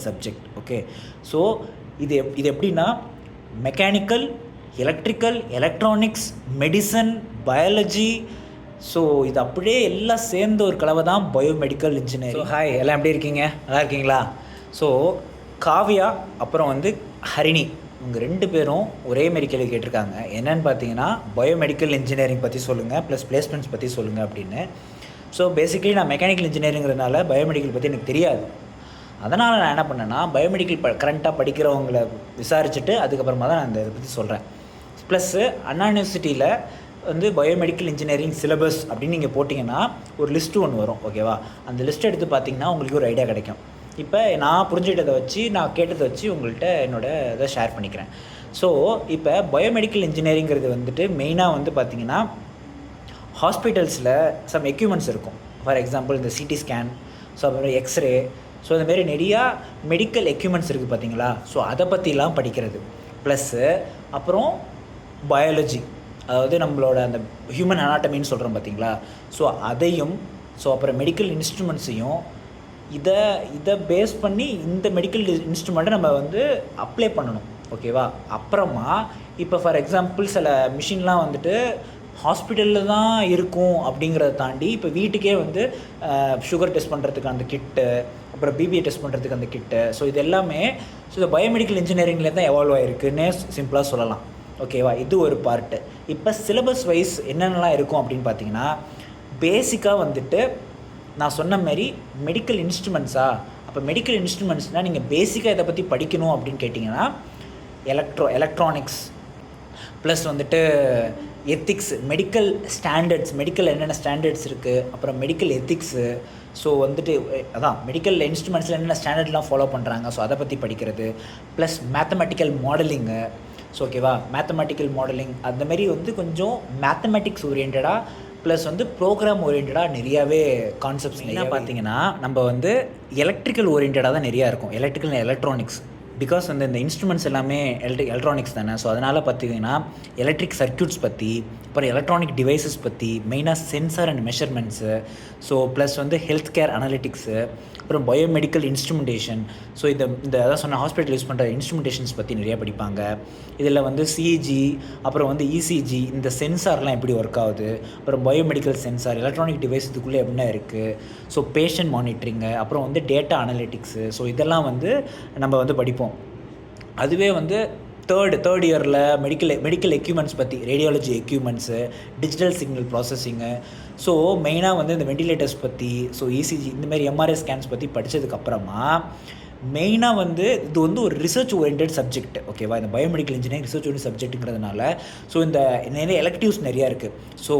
Subject. Okay, so இது எப்படின்னா mechanical, electrical, electronics, medicine, biology, so இது அப்படியே எல்லாம் சேர்ந்த ஒரு கலவை தான் பயோமெடிக்கல் இன்ஜினியரிங். ஹாய், எல்லாம் எப்படி இருக்கீங்க? நல்லா இருக்கீங்களா? ஸோ காவ்யா அப்புறம் ஹரிணி, இவங்க 2 பேரும் ஒரே மாரி கேள்வி கேட்டிருக்காங்க. என்னென்னு பார்த்தீங்கன்னா பயோமெடிக்கல் இன்ஜினியரிங் பற்றி சொல்லுங்கள் ப்ளஸ் பிளேஸ்மெண்ட்ஸ் பற்றி சொல்லுங்கள் அப்படின்னு. ஸோ பேசிக்கலி நான் மெக்கானிக்கல் இன்ஜினியரிங்கிறதுனால பயோமெடிக்கல் பற்றி எனக்கு தெரியாது. அதனால் நான் என்ன பண்ணேன்னா பயோமெடிக்கல் கரண்ட்டாக படிக்கிறவங்களை விசாரிச்சுட்டு அதுக்கப்புறமா தான் நான் இதை பற்றி சொல்கிறேன். ப்ளஸ்ஸு அண்ணா யூனிவர்சிட்டியில் பயோமெடிக்கல் இன்ஜினியரிங் சிலபஸ் அப்படின்னு நீங்கள் போட்டிங்கன்னா ஒரு லிஸ்ட்டு ஒன்று வரும். ஓகேவா? அந்த லிஸ்ட் எடுத்து பார்த்திங்கன்னா உங்களுக்கு ஒரு ஐடியா கிடைக்கும். இப்போ நான் புரிஞ்சுக்கிட்டதை வச்சு, நான் கேட்டதை வச்சு உங்கள்கிட்ட என்னோடய இதை ஷேர் பண்ணிக்கிறேன். ஸோ இப்போ பயோமெடிக்கல் இன்ஜினியரிங்கிறது மெயினாக பார்த்திங்கன்னா ஹாஸ்பிட்டல்ஸில் சம் எக்யூப்மெண்ட்ஸ் இருக்கும். ஃபார் எக்ஸாம்பிள் இந்த சிடி ஸ்கேன், ஸோ அப்புறம் எக்ஸ்ரே, ஸோ இந்த மாரி நிறையா மெடிக்கல் எக்யூப்மெண்ட்ஸ் இருக்குது பார்த்தீங்களா? ஸோ அதை பற்றிலாம் படிக்கிறது. ப்ளஸ்ஸு அப்புறம் பயாலஜி, அதாவது நம்மளோட அந்த ஹியூமன் அனாட்டமின்னு சொல்கிறோம் பார்த்தீங்களா? ஸோ அதையும், ஸோ அப்புறம் மெடிக்கல் இன்ஸ்ட்ருமெண்ட்ஸையும் இதை பேஸ் பண்ணி இந்த மெடிக்கல் இன்ஸ்ட்ருமெண்ட்டை நம்ம அப்ளை பண்ணணும். ஓகேவா? அப்புறமா இப்போ ஃபார் எக்ஸாம்பிள் சில மிஷின்லாம் ஹாஸ்பிட்டலில் தான் இருக்கும் அப்படிங்கிறத தாண்டி இப்போ வீட்டுக்கே சுகர் டெஸ்ட் பண்ணுறதுக்கு அந்த கிட்டு, அப்புறம் பிபி டெஸ்ட் பண்ணுறதுக்கு அந்த கிட்டு, ஸோ இது எல்லாமே இந்த பயோமெடிக்கல் இன்ஜினியரிங்கில் தான் எவால்வ் ஆகிருக்குன்னே சிம்பிளாக சொல்லலாம். ஓகேவா? இது ஒரு பார்ட்டு. இப்போ சிலபஸ் வைஸ் என்னென்னலாம் இருக்கும் அப்படின்னு பார்த்தீங்கன்னா, பேசிக்காக நான் சொன்ன மாதிரி மெடிக்கல் இன்ஸ்ட்ருமெண்ட்ஸா, அப்போ மெடிக்கல் இன்ஸ்ட்ருமெண்ட்ஸ்னால் நீங்கள் பேசிக்காக இதை பற்றி படிக்கணும் அப்படின்னு கேட்டிங்கன்னா electronics plus ethics, medical standards, medical என்னென்ன ஸ்டாண்டர்ட்ஸ் இருக்குது, அப்புறம் மெடிக்கல் எத்திக்ஸு, ஸோ அதான் மெடிக்கல் இன்ஸ்ட்ருமெண்ட்ஸில் என்னென்ன ஸ்டாண்டர்ட்லாம் ஃபாலோ பண்ணுறாங்க, ஸோ அதை பற்றி படிக்கிறது. Plus mathematical modelling. ஸோ ஓகேவா? மேத்தமெட்டிக்கல் மாடலிங் அந்தமாரி கொஞ்சம் மேத்தமெட்டிக்ஸ் ஓரியன்டாக ப்ளஸ் ப்ரோக்ராம் ஓரியன்டாக நிறையாவே கான்செப்ட்ஸ் என்ன பார்த்தீங்கன்னா நம்ம எலக்ட்ரிக்கல் ஓரியன்டாக தான் நிறையா இருக்கும். எலக்ட்ரிக்கல் எலக்ட்ரானிக்ஸ், பிகாஸ் இந்த இன்ஸ்ட்ருமெண்ட்ஸ் எல்லாமே எலக்ட்ரானிக்ஸ் தானே. ஸோ அதனால் பார்த்தீங்கன்னா எலக்ட்ரிக் சர்க்யூட்ஸ் பற்றி, அப்புறம் எலக்ட்ரானிக் டிவைசஸ் பற்றி, மெயினாக sensor and measurements, so plus health care analytics, அப்புறம் பயோமெடிக்கல் இன்ஸ்ட்ருமெண்டேஷன், ஸோ இந்த அதான் சொன்ன ஹாஸ்பிட்டல் யூஸ் பண்ணுற இன்ஸ்ட்ருமெண்டேஷன்ஸ் பற்றி நிறையா படிப்பாங்க. இதில் சிஜி, அப்புறம் இசிஜி, இந்த சென்சார்லாம் எப்படி ஒர்க் ஆகுது, அப்புறம் பயோமெடிக்கல் சென்சார், எலக்ட்ரானிக் டிவைஸ் இதுக்குள்ளே என்ன இருக்குது, ஸோ பேஷண்ட் மானிட்டரிங்கு, அப்புறம் டேட்டா அனாலிட்டிக்ஸு, ஸோ இதெல்லாம் நம்ம படிப்போம். அதுவே தேர்ட் இயரில் மெடிக்கல் எக்யூப்மெண்ட்ஸ் பற்றி, radiology equipments, digital signal processing, so மெயினாக இந்த வெண்டிலேட்டர்ஸ் பற்றி, ஸோ இசிஜி இந்தமாரி எம்ஆர்ஐ ஸ்கேன்ஸ் பற்றி படித்ததுக்கப்புறமா மெயினாக இது ஒரு ரிசர்ச் ஓரியன்ட் சப்ஜெக்ட். ஓகேவா? இந்த பயோமெடிக்கல் இன்ஜினியரிங் ரிசர்ச் ஓரியன்ட் சப்ஜெக்ட்டுங்கிறதுனால ஸோ இந்த நிறைய எலக்டிவ்ஸ் நிறையா இருக்குது. ஸோ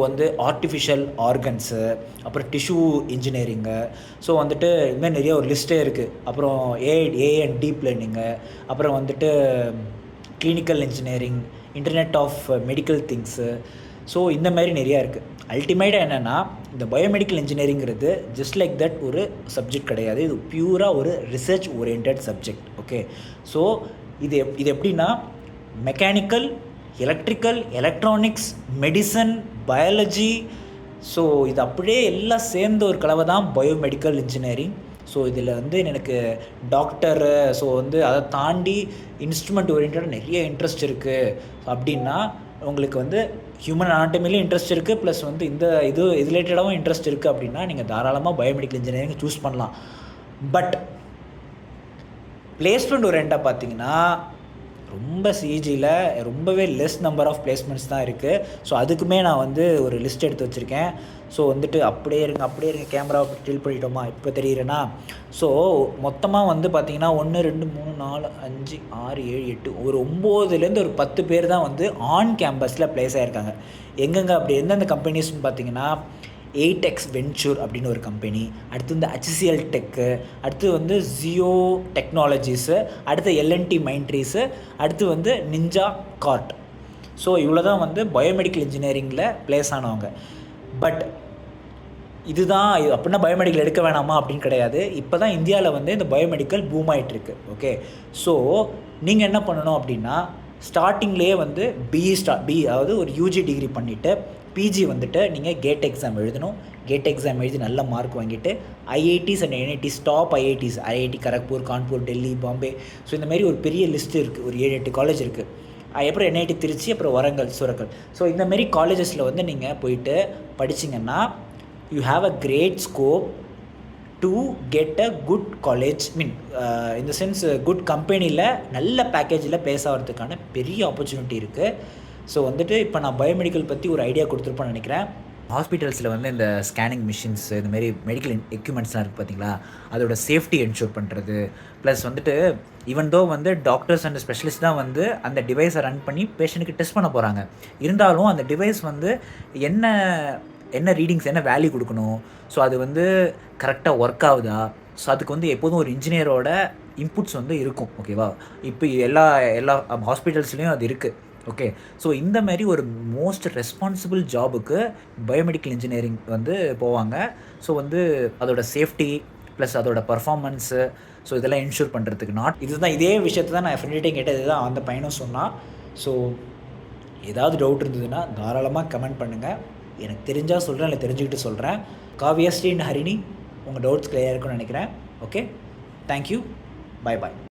ஆர்டிஃபிஷியல் ஆர்கன்ஸு, அப்புறம் டிஷ்யூ இன்ஜினியரிங்கு, ஸோ இதுமாதிரி நிறைய ஒரு லிஸ்ட்டே இருக்குது. அப்புறம் ஏஐ அண்ட் டீப் லேர்னிங்கு, அப்புறம் clinical engineering, internet of medical things, so இந்த மாதிரி நிறையா இருக்குது. அல்டிமேட்டாக என்னென்னா இந்த பயோமெடிக்கல் இன்ஜினியரிங்கிறது ஜஸ்ட் லைக் தட் ஒரு சப்ஜெக்ட் கிடையாது. இது பியூராக ஒரு research orient subject. Okay, so இது எப்படின்னா mechanical, electrical, electronics, medicine, biology, so இது அப்படியே எல்லாம் சேர்ந்த ஒரு கலவை தான் பயோமெடிக்கல் இன்ஜினியரிங். ஸோ இதில் எனக்கு டாக்டரு, ஸோ அதை தாண்டி இன்ஸ்ட்ருமெண்ட் ஓரியன்டாக நிறைய இன்ட்ரெஸ்ட் இருக்குது அப்படின்னா, உங்களுக்கு ஹியூமன் அனாட்டமிலையும் இன்ட்ரெஸ்ட் இருக்குது, ப்ளஸ் இது ரிலேட்டடாகவும் இன்ட்ரெஸ்ட் இருக்குது அப்படின்னா நீங்கள் தாராளமாக பயோமெடிக்கல் இன்ஜினியரிங் சூஸ் பண்ணலாம். பட் பிளேஸ்மெண்ட் ஓரியன்டாக பார்த்தீங்கன்னா ரொம்ப சிஜியில் ரொம்பவே லெஸ் நம்பர் ஆஃப் பிளேஸ்மெண்ட்ஸ் தான் இருக்குது. ஸோ அதுக்குமே நான் ஒரு லிஸ்ட் எடுத்து வச்சுருக்கேன். ஸோ அப்படியே இருங்க கேமராவை டில் பண்ணிட்டோமா இப்போ தெரியுறேன்னா. ஸோ மொத்தமாக பார்த்தீங்கன்னா 1 2 3 4 5 6 7 8 ஒரு 9லேருந்து ஒரு 10 பேர் தான் ஆன் கேம்பஸில் ப்ளேஸ் ஆகிருக்காங்க. எங்கெங்கே அப்படி எந்தெந்த கம்பெனிஸ்ன்னு பார்த்தீங்கன்னா 8X வென்ச்சூர் அப்படின்னு ஒரு கம்பெனி, அடுத்து HCL டெக்கு, அடுத்து ஜியோ டெக்னாலஜிஸு, அடுத்து LNT மைண்ட்ரீஸு, அடுத்து நிஞ்சா கார்ட். ஸோ இவ்வளோ தான் பயோமெடிக்கல் இன்ஜினியரிங்கில் ப்ளேஸ் ஆனவங்க. பட் இதுதான் அப்படின்னா பயோமெடிக்கல் எடுக்க வேணாமா அப்படின்னு கிடையாது. இப்போ தான் இந்தியாவில் இந்த பயோமெடிக்கல் பூம் ஆகிட்டுருக்கு. ஓகே, ஸோ நீங்கள் என்ன பண்ணணும் அப்படின்னா ஸ்டார்டிங்லேயே வந்து பிஇ அதாவது ஒரு யூஜி டிகிரி பண்ணிவிட்டு பிஜி வந்துட்டு நீங்கள் கேட் எக்ஸாம் எழுதணும். கேட் எக்ஸாம் எழுதி நல்ல மார்க் வாங்கிட்டு IITs and NITs, top IITs, IIT Kharagpur, Kanpur, Delhi, Bombay, so இந்த மாதிரி ஒரு பெரிய லிஸ்ட்டு இருக்குது. ஒரு 7-8 காலேஜ் இருக்குது. அப்புறம் என்ஐடி திருச்சி, அப்புறம் வரங்கல், சூரக்கல். ஸோ இந்த மாதிரி காலேஜஸில் வந்து நீங்கள் போயிட்டு படிச்சிங்கன்னா you have a great scope to get a good college, mean இந்த சென்ஸ் குட் கம்பெனியில் நல்ல பேக்கேஜில் ப்ளேஸ் ஆகிறதுக்கான பெரிய ஆப்பர்ச்சுனிட்டி இருக்குது. ஸோ வந்துட்டு இப்போ நான் பயோமெடிக்கல் பற்றி ஒரு ஐடியா கொடுத்துருப்பேன்னு நினைக்கிறேன். ஹாஸ்பிட்டல்ஸில் வந்து இந்த ஸ்கேனிங் மிஷின்ஸ், இதுமாரி மெடிக்கல் எக்யூப்மெண்ட்ஸ்லாம் இருக்குது பார்த்தீங்களா, அதோட சேஃப்டி என்ஷூர் பண்ணுறது. ப்ளஸ் வந்துட்டு ஈவன் தோ வந்து டாக்டர்ஸ் அண்ட் ஸ்பெஷலிஸ்ட் தான் வந்து அந்த டிவைஸை ரன் பண்ணி பேஷண்ட்டுக்கு டெஸ்ட் பண்ண போகிறாங்க. இருந்தாலும் அந்த டிவைஸ் வந்து என்ன ரீடிங்ஸ், என்ன வேல்யூ கொடுக்கணும், ஸோ அது வந்து கரெக்டாக ஒர்க் ஆகுதா, ஸோ அதுக்கு வந்து எப்போதும் ஒரு இன்ஜினியரோட இன்புட்ஸ் வந்து இருக்கும். ஓகேவா? இப்போ எல்லா ஹாஸ்பிட்டல்ஸ்லேயும் அது இருக்குது. ஓகே. ஸோ இந்த மாதிரி ஒரு மோஸ்ட் ரெஸ்பான்சிபிள் ஜாபுக்கு பயோமெடிக்கல் இன்ஜினியரிங் வந்து போவாங்க. ஸோ வந்து அதோட சேஃப்டி ப்ளஸ் அதோட பர்ஃபார்மன்ஸு, ஸோ இதெல்லாம் இன்ஷூர் பண்ணுறதுக்கு இதுதான் இதே விஷயத்தை தான் நான் என் ஃப்ரெண்ட்கிட்ட கேட்டது. இதுதான் அந்த பையனும் சொன்னான். ஸோ ஏதாவது டவுட் இருந்ததுன்னா தாராளமாக கமெண்ட் பண்ணுங்கள். எனக்கு தெரிஞ்சால் சொல்கிறேன், இல்லை தெரிஞ்சுக்கிட்டு சொல்கிறேன். காவியா, ஸ்ரீ, ஹரிணி, உங்கள் டவுட்ஸ் கிளியராக இருக்குன்னு நினைக்கிறேன். Okay, thank you, bye bye.